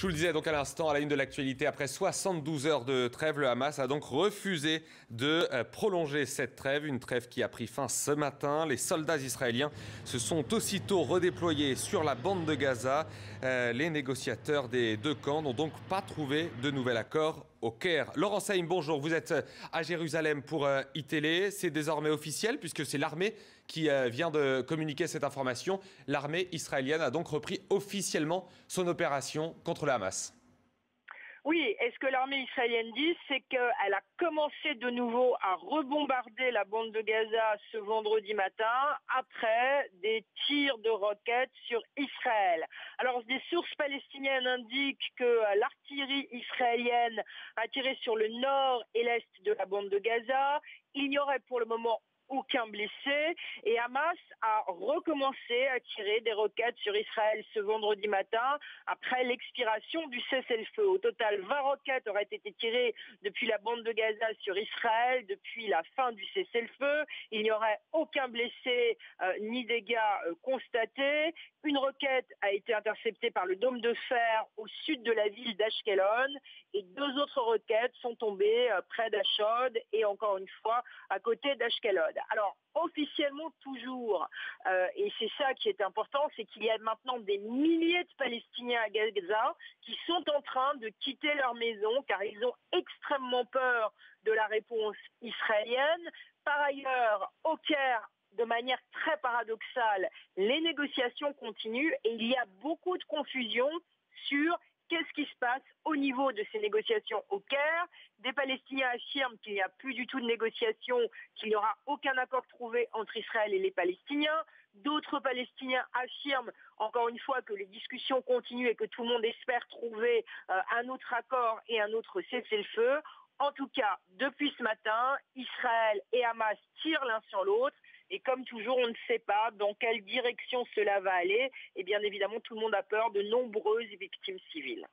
Je vous le disais donc à l'instant, à la une de l'actualité, après 72 heures de trêve, le Hamas a donc refusé de prolonger cette trêve, une trêve qui a pris fin ce matin. Les soldats israéliens se sont aussitôt redéployés sur la bande de Gaza. Les négociateurs des deux camps n'ont donc pas trouvé de nouvel accord au Caire. Laurent Saïm, bonjour. Vous êtes à Jérusalem pour iTélé. C'est désormais officiel puisque c'est l'armée qui vient de communiquer cette information. L'armée israélienne a donc repris officiellement son opération contre le Hamas. Oui, et ce que l'armée israélienne dit, c'est qu'elle a commencé de nouveau à rebombarder la bande de Gaza ce vendredi matin après des tirs de roquettes sur Israël. Alors, des sources palestiniennes indiquent que l'artillerie israélienne a tiré sur le nord et l'est de la bande de Gaza. Il n'y aurait pour le moment aucun blessé, et Hamas a recommencé à tirer des roquettes sur Israël ce vendredi matin après l'expiration du cessez-le-feu. Au total, 20 roquettes auraient été tirées depuis la bande de Gaza sur Israël depuis la fin du cessez-le-feu. Il n'y aurait aucun blessé ni dégâts constatés. Une roquette a été interceptée par le dôme de fer au sud de la ville d'Ashkelon, et deux autres roquettes sont tombées près d'Ashod et encore une fois à côté d'Ashkelon. Alors, officiellement toujours, et c'est ça qui est important, c'est qu'il y a maintenant des milliers de Palestiniens à Gaza qui sont en train de quitter leur maison car ils ont extrêmement peur de la réponse israélienne. Par ailleurs, au Caire, de manière très paradoxale, les négociations continuent et il y a beaucoup de confusion sur qu'est-ce qui se passe au niveau de ces négociations au Caire. Des Palestiniens affirment qu'il n'y a plus du tout de négociations, qu'il n'y aura aucun accord trouvé entre Israël et les Palestiniens. D'autres Palestiniens affirment, encore une fois, que les discussions continuent et que tout le monde espère trouver un autre accord et un autre cessez-le-feu. En tout cas, depuis ce matin, Israël et Hamas tirent l'un sur l'autre. Et comme toujours, on ne sait pas dans quelle direction cela va aller. Et bien évidemment, tout le monde a peur de nombreuses victimes civiles.